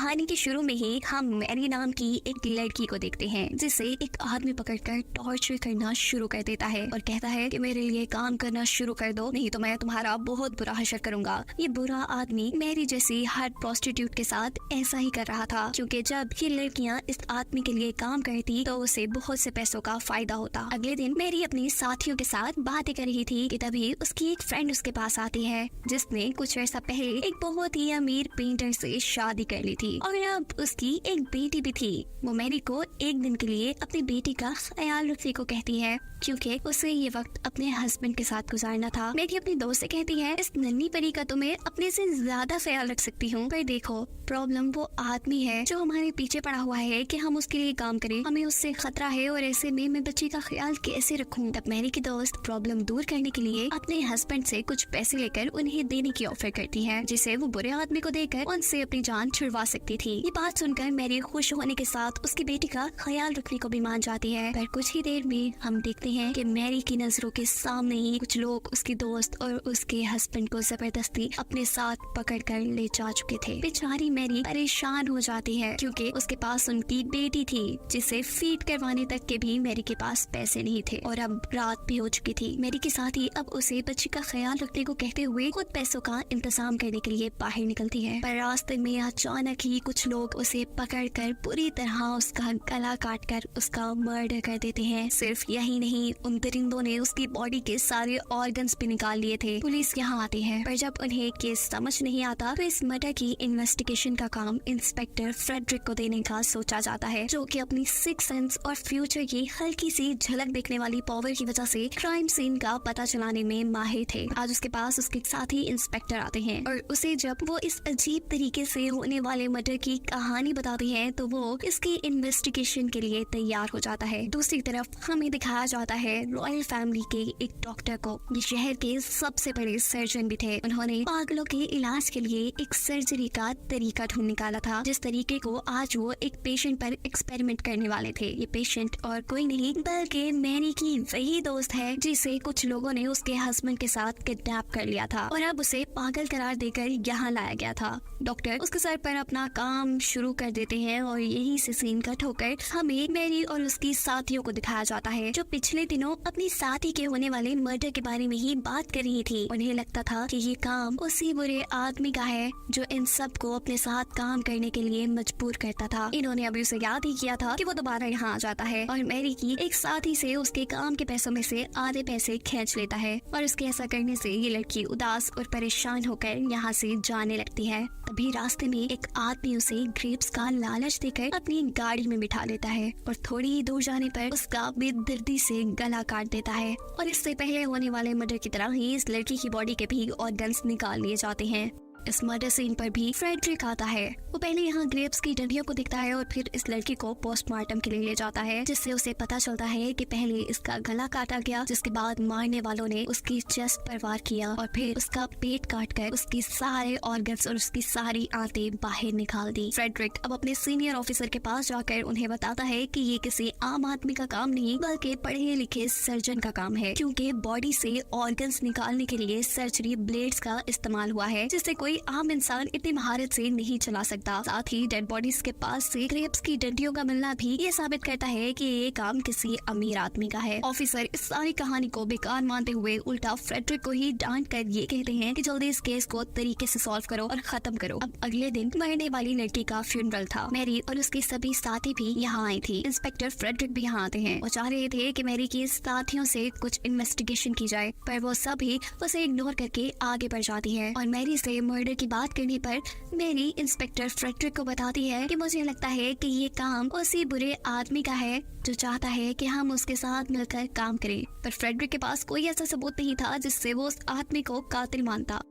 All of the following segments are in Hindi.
कहानी के शुरू में ही हम मैरी नाम की एक लड़की को देखते हैं जिसे एक आदमी पकड़कर टॉर्चर करना शुरू कर देता है और कहता है कि मेरे लिए काम करना शुरू कर दो, नहीं तो मैं तुम्हारा बहुत बुरा हशर करूंगा। ये बुरा आदमी मैरी जैसी हर प्रोस्टिट्यूट के साथ ऐसा ही कर रहा था, क्योंकि जब ये लड़कियां इस आदमी के लिए काम करती तो उसे बहुत से पैसों का फायदा होता। अगले दिन मैरी अपनी साथियों के साथ बातें कर रही थी कि तभी उसकी एक फ्रेंड उसके पास आती है जिसने कुछ अर्सा पहले एक बहुत ही अमीर पेंटर से शादी कर ली थी और अब उसकी एक बेटी भी थी। वो मैरी को एक दिन के लिए अपनी बेटी का ख्याल रखने को कहती है क्योंकि उसे ये वक्त अपने हस्बैंड के साथ गुजारना था। मैरी अपनी दोस्त से कहती है इस नन्ही परी का तो मैं अपने से ज्यादा ख्याल रख सकती हूँ, पर देखो प्रॉब्लम वो आदमी है जो हमारे पीछे पड़ा हुआ है कि हम उसके लिए काम करें, हमें उससे खतरा है और ऐसे में मैं बच्ची का ख्याल कैसे रखूं। तब मैरी की दोस्त प्रॉब्लम दूर करने के लिए अपने हस्बैंड से कुछ पैसे लेकर उन्हें देने की ऑफर करती है जिसे वो बुरे आदमी को देकर उनसे अपनी जान छुड़वा सकती थी। ये बात सुनकर मैरी खुश होने के साथ उसकी बेटी का ख्याल रखने को भी मान जाती है, पर कुछ ही देर में हम देखते हैं कि मैरी की नजरों के सामने ही कुछ लोग उसकी दोस्त और उसके हस्बैंड को जबरदस्ती अपने साथ पकड़कर ले जा चुके थे। बेचारी मैरी परेशान हो जाती है क्योंकि उसके पास उनकी बेटी थी जिसे फीड करवाने तक के भी मैरी के पास पैसे नहीं थे और अब रात भी हो चुकी थी। मैरी के साथ ही अब उसे बच्ची का ख्याल रखने को कहते हुए खुद पैसों का इंतजाम करने के लिए बाहर निकलती है, पर रास्ते में अचानक ही कुछ लोग उसे पकड़कर पूरी तरह उसका गला काटकर उसका मर्डर कर देते हैं। सिर्फ यही नहीं, उन दरिंदों ने उसकी बॉडी के सारे ऑर्गन्स भी निकाल लिए थे। पुलिस यहाँ आती है, पर जब उन्हें केस समझ नहीं आता तो इस मर्डर की इन्वेस्टिगेशन का काम इंस्पेक्टर फ्रेडरिक को देने का सोचा जाता है, जो कि अपनी सिक्स सेंस और फ्यूचर की हल्की सी झलक देखने वाली पावर की वजह से क्राइम सीन का पता चलाने में माहिर थे। आज उसके पास उसके साथ ही इंस्पेक्टर आते हैं और उसे जब वो इस अजीब तरीके से होने वाले मर्डर की कहानी बताते हैं तो वो इसकी इन्वेस्टिगेशन के लिए तैयार हो जाता है। दूसरी तरफ हमें दिखाया जाता है रॉयल फैमिली के एक डॉक्टर को। ये शहर के सबसे बड़े सर्जन भी थे। उन्होंने पागलों के इलाज के लिए एक सर्जरी का तरीका ढूंढ निकाला था, जिस तरीके को आज वो एक पेशेंट पर एक्सपेरिमेंट करने वाले थे। ये पेशेंट और कोई नहीं बल्कि मैरी की वही दोस्त है जिसे कुछ लोगों ने उसके हस्बैंड के साथ किडनैप कर लिया था और अब उसे पागल करार देकर यहाँ लाया गया था। डॉक्टर उसके सर पर अपना काम शुरू कर देते हैं और यही से सीन कट होकर हमें मैरी और उसकी साथियों को दिखाया जाता है जो पिछले दिनों अपनी साथी के होने वाले मर्डर के बारे में ही बात कर रही थी। उन्हें लगता था कि ये काम उसी बुरे आदमी का है जो इन सब को अपने साथ काम करने के लिए मजबूर करता था। इन्होंने अभी उसे याद ही किया था कि वो दोबारा यहाँ आ जाता है और मैरी की एक साथी से उसके काम के पैसों में से आधे पैसे खींच लेता है और उसके ऐसा करने से ये लड़की उदास और परेशान होकर यहाँ से जाने लगती है। तभी रास्ते में एक आदमी उसे ग्रेप्स का लालच देकर अपनी गाड़ी में बिठा लेता है और थोड़ी ही दूर जाने पर उसका बेदर्दी से गला काट देता है और इससे पहले होने वाले मर्डर की तरह ही इस लड़की की बॉडी के भी ऑर्गन्स निकाल लिए जाते हैं। इस मर्डर सीन पर भी फ्रेडरिक आता है। वो पहले यहाँ ग्रेप्स की डंडियों को देखता है और फिर इस लड़की को पोस्टमार्टम के लिए ले जाता है, जिससे उसे पता चलता है कि पहले इसका गला काटा गया, जिसके बाद मारने वालों ने उसकी चेस्ट पर वार किया और फिर उसका पेट काटकर उसकी सारे ऑर्गन्स और उसकी सारी आंतें बाहर निकाल दी। फ्रेडरिक अब अपने सीनियर ऑफिसर के पास जाकर उन्हें बताता है कि ये किसी आम आदमी का काम नहीं बल्कि पढ़े लिखे सर्जन का काम है, क्योंकि बॉडी से ऑर्गन्स निकालने के लिए सर्जरी ब्लेड्स का इस्तेमाल हुआ है जिससे कोई आम इंसान इतनी महारत से नहीं चला सकता। साथ ही डेड बॉडीज के पास से ग्रेप्स की डंडियों का मिलना भी ये साबित करता है कि ये काम किसी अमीर आदमी का है। ऑफिसर इस सारी कहानी को बेकार मानते हुए उल्टा फ्रेडरिक को ही डांट कर ये कहते हैं कि जल्दी इस केस को तरीके से सॉल्व करो और खत्म करो। अब अगले दिन मरने वाली लड़की का फ्यूनरल था। मैरी और उसके सभी साथी भी यहाँ आई थी। इंस्पेक्टर फ्रेडरिक भी यहाँ आते हैं। वो चाह रहे थे कि मैरी की साथियों से कुछ इन्वेस्टिगेशन की जाए, पर वो सभी उसे इग्नोर करके आगे बढ़ जाती है और मैरी से मर्डर की बात करने पर मैरी इंस्पेक्टर फ्रेडरिक को बताती है कि मुझे लगता है कि ये काम उसी बुरे आदमी का है जो चाहता है कि हम उसके साथ मिलकर काम करें, पर फ्रेडरिक के पास कोई ऐसा सबूत नहीं था जिससे वो उस आदमी को कातिल मानता।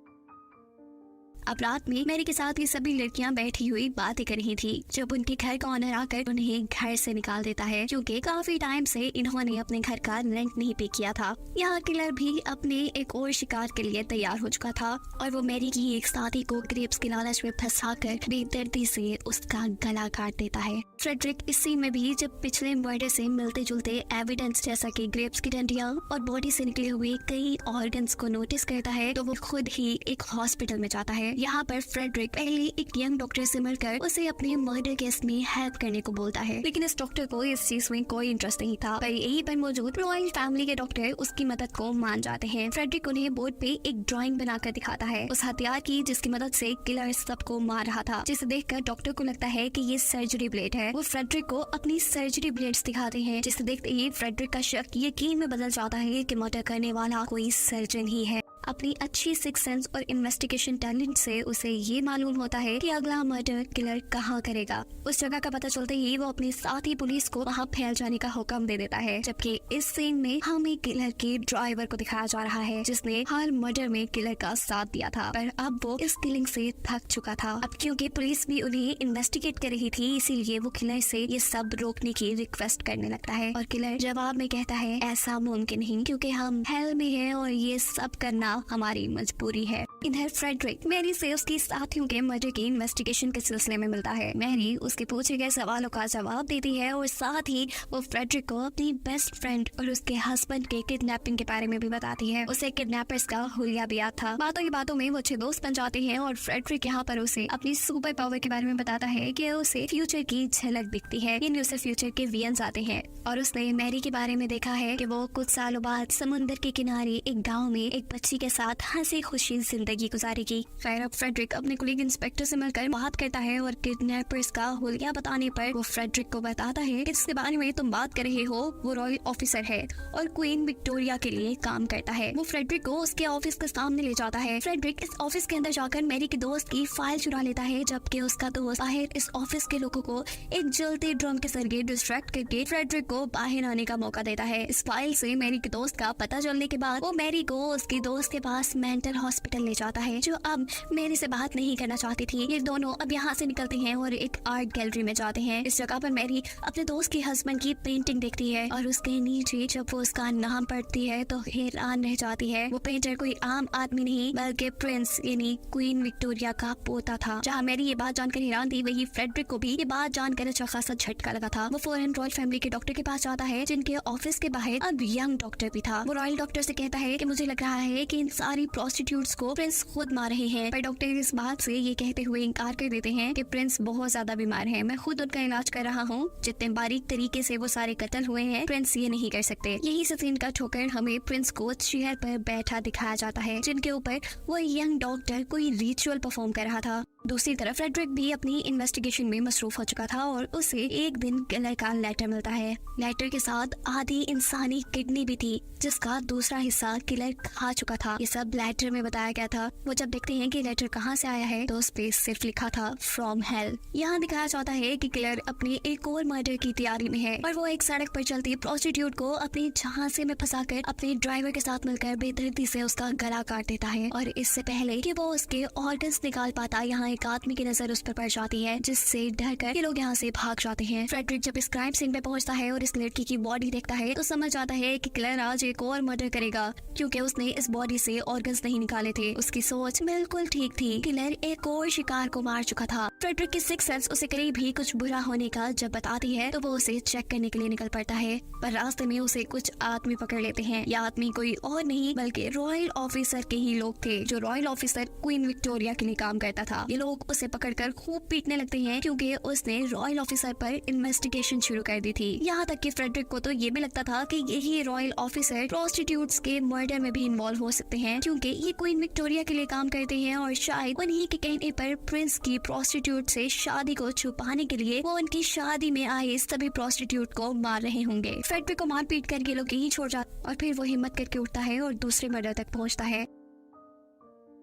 अब रात में मैरी के साथ ये सभी लड़कियां बैठी हुई बातें कर रही थी जब उनके घर का ऑनर आकर उन्हें घर से निकाल देता है, क्योंकि काफी टाइम से इन्होंने अपने घर का रेंट नहीं पे किया था। यहाँ किलर भी अपने एक और शिकार के लिए तैयार हो चुका था और वो मैरी की एक साथी को ग्रेप्स के लालच में फंसाकर बेदर्दी से उसका गला काट देता है। फ्रेडरिक इस सीन में भी जब पिछले मर्डर से मिलते जुलते एविडेंस जैसा कि ग्रेप्स की डंडियां और बॉडी से निकले हुए कई ऑर्गन्स को नोटिस करता है तो वो खुद ही एक हॉस्पिटल में जाता है यहाँ पर फ्रेडरिक पहले एक यंग डॉक्टर से मिलकर उसे अपने मर्डर केस में हेल्प करने को बोलता है, लेकिन इस डॉक्टर को इस चीज में कोई इंटरेस्ट नहीं था। पर यहीं पर मौजूद रॉयल फैमिली के डॉक्टर उसकी मदद को मान जाते हैं। फ्रेडरिक उन्हें बोर्ड पे एक ड्राइंग बनाकर दिखाता है उस हथियार की जिसकी मदद से किलर सबको मार रहा था, जिसे देखकर डॉक्टर को लगता है कि ये सर्जरी ब्लेड है। वो फ्रेडरिक को अपनी सर्जरी ब्लेड्स दिखाते हैं, जिसे देखते ही फ्रेडरिक का शक यकीन में बदल जाता है कि मर्डर करने वाला कोई सर्जन ही है। अपनी अच्छी सिक्स सेंस और इन्वेस्टिगेशन टैलेंट से उसे ये मालूम होता है कि अगला मर्डर किलर कहाँ करेगा। उस जगह का पता चलते ही वो अपने साथी पुलिस को वहाँ फैल जाने का हुक्म दे देता है। जबकि इस सीन में हमें किलर के ड्राइवर को दिखाया जा रहा है, जिसने हर मर्डर में किलर का साथ दिया था, पर अब वो इस किलिंग से थक चुका था। अब क्योंकि पुलिस भी उन्हें इन्वेस्टिगेट कर रही थी, इसीलिए वो किलर से ये सब रोकने की रिक्वेस्ट करने लगता है। और किलर जवाब में कहता है ऐसा मुमकिन नहीं, क्योंकि हम हेल में हैं और ये सब करना हमारी मजबूरी है। इधर फ्रेडरिक मैरी से उसके साथियों के मर्डर की इन्वेस्टिगेशन के सिलसिले में मिलता है। मैरी उसके पूछे गए सवालों का जवाब देती है और साथ ही वो फ्रेडरिक को अपनी बेस्ट फ्रेंड और उसके हस्बैंड के किडनैपिंग के बारे में भी बताती है। उसे किडनैपर्स का हुलिया भी याद था। बातों की बातों में वो अच्छे दोस्त बन जाते हैं और फ्रेडरिक यहाँ पर उसे अपनी सुपर पावर के बारे में बताता है कि उसे फ्यूचर की झलक दिखती है। यानी उसे फ्यूचर के वियंस आते हैं और उसने मैरी के बारे में देखा है कि वो कुछ सालों बाद समुद्र के किनारे एक गाँव में एक बच्ची के साथ हंसी खुशी जिंदगी गुजारेगी। खैर अब फ्रेडरिक अपने कुलीग इंस्पेक्टर से मिलकर बात करता है और किडनैपर्स का हुलिया बताने पर वो फ्रेडरिक को बताता है कि जिसके बारे में तुम बात कर रहे हो वो रॉयल ऑफिसर है और क्वीन विक्टोरिया के लिए काम करता है। वो फ्रेडरिक को उसके ऑफिस के सामने ले जाता है। फ्रेडरिक इस ऑफिस के अंदर जाकर मैरी के दोस्त की फाइल चुरा लेता है, जबकि उसका दोस्त बाहर इस ऑफिस के लोगों को एक जलते ड्रम के जरिए डिस्ट्रैक्ट करके फ्रेडरिक को बाहर आने का मौका देता है। इस फाइल से मैरी के दोस्त का पता चलने के बाद वो मैरी को उसके दोस्त के पास मेंटल हॉस्पिटल ले जाता है, जो अब मैरी से बात नहीं करना चाहती थी। ये दोनों अब यहाँ से निकलते हैं और एक आर्ट गैलरी में जाते हैं। इस जगह पर मैरी अपने दोस्त के हस्बैंड की पेंटिंग देखती है और उसके नीचे जब वो उसका नाम पढ़ती है तो हैरान रह जाती है। वो पेंटर कोई आम आदमी नहीं बल्कि प्रिंस यानी क्वीन विक्टोरिया का पोता था। जहाँ मैरी ये बात जानकर हैरान थी, वही फ्रेडरिक को भी ये बात जानकर अच्छा खासा झटका लगा था। वो फौरन रॉयल फैमिली के डॉक्टर के पास जाता है, जिनके ऑफिस के बाहर अब यंग डॉक्टर भी था। वो रॉयल डॉक्टर से कहता है कि मुझे लग रहा है कि इन सारी प्रोस्टिट्यूट्स को प्रिंस खुद मार रहे हैं, पर डॉक्टर इस बात से ये कहते हुए इनकार कर देते हैं कि प्रिंस बहुत ज्यादा बीमार है, मैं खुद उनका इलाज कर रहा हूँ। जितने बारीक तरीके से वो सारे कत्ल हुए हैं प्रिंस ये नहीं कर सकते। यही से सीन का ठोकर हमें प्रिंस को चेयर पर बैठा दिखाया जाता है, जिनके ऊपर वो यंग डॉक्टर कोई रिचुअल परफॉर्म कर रहा था। दूसरी तरफ फ्रेडरिक भी अपनी इन्वेस्टिगेशन में मसरूफ हो चुका था और उसे एक दिन किलर का लेटर मिलता है। लेटर के साथ आधी इंसानी किडनी भी थी, जिसका दूसरा हिस्सा किलर खा चुका था। ये सब लेटर में बताया गया था। वो जब देखते हैं कि लेटर कहाँ से आया है तो उस पे सिर्फ लिखा था फ्रॉम हेल। यहाँ दिखाया जाता है कि किलर अपने एक और मर्डर की तैयारी में है और वो एक सड़क पर चलती प्रोस्टिट्यूट को अपने झांसे में फंसाकर अपने ड्राइवर के साथ मिलकर बेदर्दी से उसका गला काट देता है। और इससे पहले कि वो उसके ऑर्गन्स निकाल पाता, यहाँ एक आदमी की नजर उस पर पड़ जाती है, जिससे डरकर ये लोग यहाँ से भाग जाते हैं। फ्रेडरिक जब इस क्राइम सीन पे पहुंचता है और इस लड़की की बॉडी देखता है तो समझ आता है कि किलर आज एक और मर्डर करेगा, क्योंकि उसने इस बॉडी से ऑर्गन्स नहीं निकाले थे। उसकी सोच बिल्कुल ठीक थी। किलर एक और शिकार को मार चुका था। फ्रेडरिक की सिक्स सेंस उसे करीब भी कुछ बुरा होने का जब बताती है तो वो उसे चेक करने के लिए निकल पड़ता है, पर रास्ते में उसे कुछ आदमी पकड़ लेते हैं। यह आदमी कोई और नहीं बल्कि रॉयल ऑफिसर के ही लोग थे, जो रॉयल ऑफिसर क्वीन विक्टोरिया के लिए काम करता था। ये लोग उसे पकड़कर खूब पीटने लगते हैं, क्योंकि उसने रॉयल ऑफिसर पर इन्वेस्टिगेशन शुरू कर दी थी। यहाँ तक कि फ्रेडरिक को तो ये भी लगता था कि यही रॉयल ऑफिसर प्रोस्टिट्यूट्स के मर्डर में भी इन्वॉल्व हो सकते हैं, क्योंकि ये क्वीन विक्टोरिया के लिए काम करते हैं और शायद उन्हीं के कहने पर प्रिंस की प्रोस्टिट्यूट से शादी को छुपाने के लिए वो उनकी शादी में आए सभी प्रोस्टिट्यूट को मार रहे होंगे। फ्रेडरिक को मार पीट कर ये लोग यहीं छोड़ जाते और फिर वो हिम्मत करके उठता है और दूसरे मर्डर तक पहुँचता है।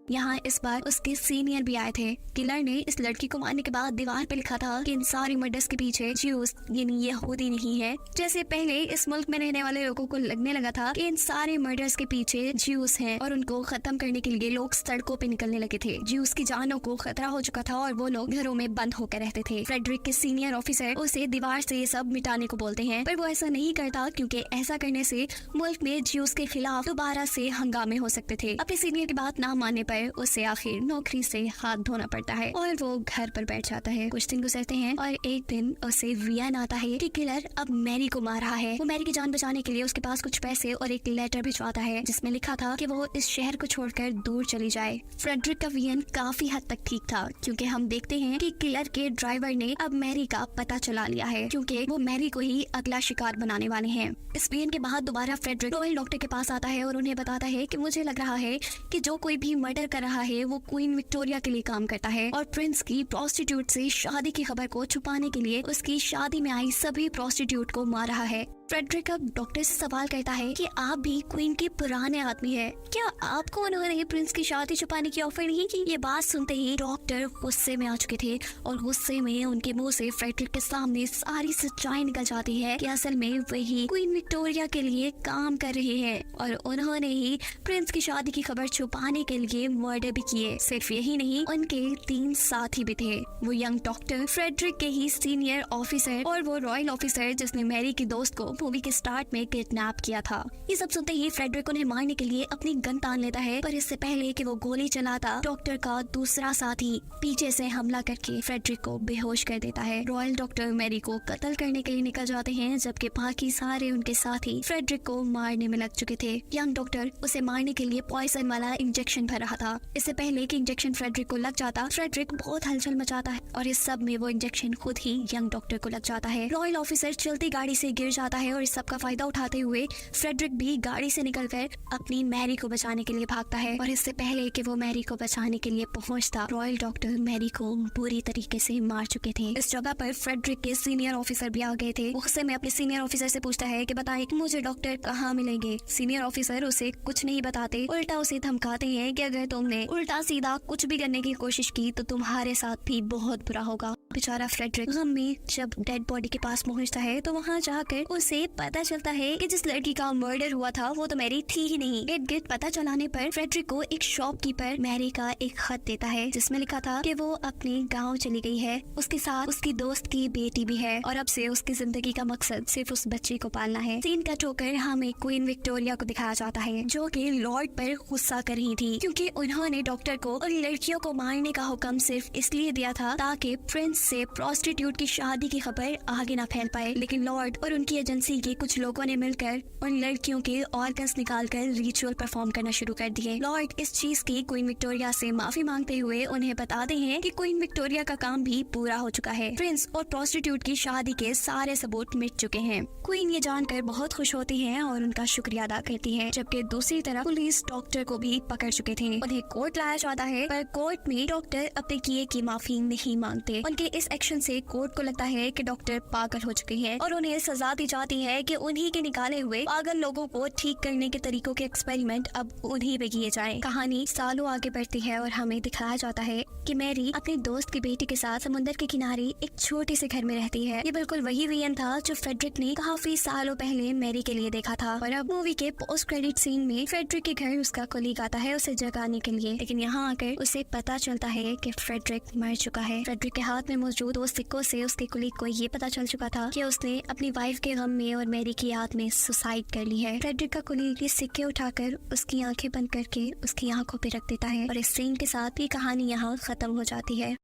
यहाँ इस बार उसके सीनियर भी आए थे। किलर ने इस लड़की को मारने के बाद दीवार पे लिखा था कि इन सारी मर्डर्स के पीछे ज्यूस यानी यहूदी नहीं है। जैसे पहले इस मुल्क में रहने वाले लोगों को लगने लगा था कि इन सारे मर्डर्स के पीछे ज्यूस हैं और उनको खत्म करने के लिए लोग सड़कों पे निकलने लगे थे। ज्यूस की जानों को खतरा हो चुका था और वो लोग घरों में बंद होकर रहते थे। फ्रेडरिक के सीनियर ऑफिसर उसे दीवार से ये सब मिटाने को बोलते हैं, पर वो ऐसा नहीं करता, क्योंकि ऐसा करने से मुल्क में ज्यूस के खिलाफ दोबारा से हंगामे हो सकते थे। अपने सीनियर की बात ना मानने पर पर उसे आखिर नौकरी से हाथ धोना पड़ता है और वो घर पर बैठ जाता है। कुछ दिन गुजरते हैं और एक दिन उसे वियन आता है कि किलर अब मैरी को मार रहा है। वो मैरी की जान बचाने के लिए उसके पास कुछ पैसे और एक लेटर भिजवाता है जिसमें लिखा था कि वो इस शहर को छोड़कर दूर चली जाए। फ्रेडरिक का वियन काफी हद तक ठीक था क्योंकि हम देखते हैं कि किलर के ड्राइवर ने अब मैरी का पता चला लिया है क्योंकि वो मैरी को ही अगला शिकार बनाने वाले हैं। इस वियन के बाद दोबारा फ्रेडरिक रॉयल डॉक्टर के पास आता है और उन्हें बताता है कि मुझे लग रहा है कि जो कोई भी मर्डर कर रहा है वो क्वीन विक्टोरिया के लिए काम करता है और प्रिंस की प्रोस्टिट्यूट से शादी की खबर को छुपाने के लिए उसकी शादी में आई सभी प्रोस्टिट्यूट को मार रहा है। फ्रेडरिक अब डॉक्टर से सवाल करता है कि आप भी क्वीन के पुराने आदमी हैं, क्या आपको उन्होंने प्रिंस की शादी छुपाने की ऑफर नहीं की? ये बात सुनते ही डॉक्टर गुस्से में आ चुके थे और गुस्से में उनके मुंह से फ्रेडरिक के सामने सारी सच्चाई निकल जाती है कि असल में वही क्वीन विक्टोरिया के लिए काम कर रहे हैं और उन्होंने ही प्रिंस की शादी की खबर छुपाने के लिए मर्डर भी किए। सिर्फ यही नहीं, उनके 3 साथी भी थे, वो यंग डॉक्टर, फ्रेडरिक के ही सीनियर ऑफिसर और वो रॉयल ऑफिसर जिसने मैरी की दोस्त को मूवी के स्टार्ट में किडनैप किया था। ये सब सुनते ही फ्रेडरिक उन्हें मारने के लिए अपनी गन तान लेता है, पर इससे पहले कि वो गोली चलाता डॉक्टर का दूसरा साथी पीछे से हमला करके फ्रेडरिक को बेहोश कर देता है। रॉयल डॉक्टर मैरी को कत्ल करने के लिए निकल जाते हैं जबकि बाकी सारे उनके साथी फ्रेडरिक को मारने में लग चुके थे। यंग डॉक्टर उसे मारने के लिए पॉइजन वाला इंजेक्शन भर रहा था। इससे पहले कि इंजेक्शन फ्रेडरिक को लग जाता, फ्रेडरिक बहुत हलचल मचाता है और इस सब में वो इंजेक्शन खुद ही यंग डॉक्टर को लग जाता है। रॉयल ऑफिसर चलती गाड़ी से गिर जाता है और इस सब का फायदा उठाते हुए फ्रेडरिक भी गाड़ी से निकलकर अपनी मैरी को बचाने के लिए भागता है और इससे पहले कि वो मैरी को बचाने के लिए पहुंचता, रॉयल डॉक्टर मैरी को बुरी तरीके से मार चुके थे। इस जगह पर फ्रेडरिक के सीनियर ऑफिसर भी आ गए थे। गुस्से में अपने सीनियर ऑफिसर से पूछता है कि बताइए मुझे डॉक्टर कहाँ मिलेंगे। सीनियर ऑफिसर उसे कुछ नहीं बताते, उल्टा उसे धमकाते हैं कि अगर तुमने उल्टा सीधा कुछ भी करने की कोशिश की तो तुम्हारे साथ भी बहुत बुरा होगा। बेचारा फ्रेडरिक गम में जब डेड बॉडी के पास पहुंचता है तो वहां जाकर उसे पता चलता है कि जिस लड़की का मर्डर हुआ था वो तो मैरी थी ही नहीं। इर्द गिर्द पता चलाने पर फ्रेडरिक को एक शॉपकीपर मैरी का एक खत देता है जिसमें लिखा था कि वो अपने गांव चली गई है, उसके साथ उसकी दोस्त की बेटी भी है और अब से उसकी जिंदगी का मकसद सिर्फ उस बच्चे को पालना है। सीन कट होकर हमें क्वीन विक्टोरिया को दिखाया जाता है जो कि लॉर्ड पर गुस्सा कर रही थी क्योंकि उन्होंने डॉक्टर को और लड़कियों को मारने का हुक्म सिर्फ इसलिए दिया था ताकि प्रिंस से प्रोस्टिट्यूट की शादी की खबर आगे ना फैल पाए। लेकिन लॉर्ड और उनकी एजेंसी के कुछ लोगों ने मिलकर उन लड़कियों के ऑर्गन्स निकालकर रिचुअल परफॉर्म करना शुरू कर दिए। लॉर्ड इस चीज की क्वीन विक्टोरिया से माफी मांगते हुए उन्हें बताते हैं कि क्वीन विक्टोरिया का काम भी पूरा हो चुका है, प्रिंस और प्रोस्टिट्यूट की शादी के सारे सबूत मिट चुके हैं। क्वीन ये जानकर बहुत खुश होती है और उनका शुक्रिया अदा करती है, जबकि दूसरी तरफ पुलिस डॉक्टर को भी पकड़ चुके थे। उन्हें कोर्ट लाया जाता है पर कोर्ट में डॉक्टर अपने किए की माफी नहीं मांगते। उनके इस एक्शन से कोर्ट को लगता है कि डॉक्टर पागल हो चुके हैं और उन्हें सजा दी जाती है कि उन्हीं के निकाले हुए पागल लोगों को ठीक करने के तरीकों के एक्सपेरिमेंट अब उन्हीं पे किए जाएं। कहानी सालों आगे बढ़ती है और हमें दिखाया जाता है कि मैरी अपने दोस्त की बेटी के साथ समुद्र के किनारे एक छोटे से घर में रहती है। ये बिल्कुल वही वियन था जो फ्रेडरिक ने काफी सालों पहले मैरी के लिए देखा था और अब मूवी के पोस्ट क्रेडिट सीन में फ्रेडरिक के घर उसका कुलीग आता है उसे जगाने के लिए, लेकिन यहाँ आकर उसे पता चलता है कि फ्रेडरिक मर चुका है। फ्रेडरिक के हाथ में मौजूद 2 सिक्कों से उसके कुलीग को ये पता चल चुका था कि उसने अपनी वाइफ के गम में और मैरी की याद में सुसाइड कर ली है। फ्रेडरिक का कुलीग ये सिक्के उठाकर उसकी आंखें बंद करके उसकी आंखों पे रख देता है और इस सीन के साथ ये कहानी यहाँ खत्म हो जाती है।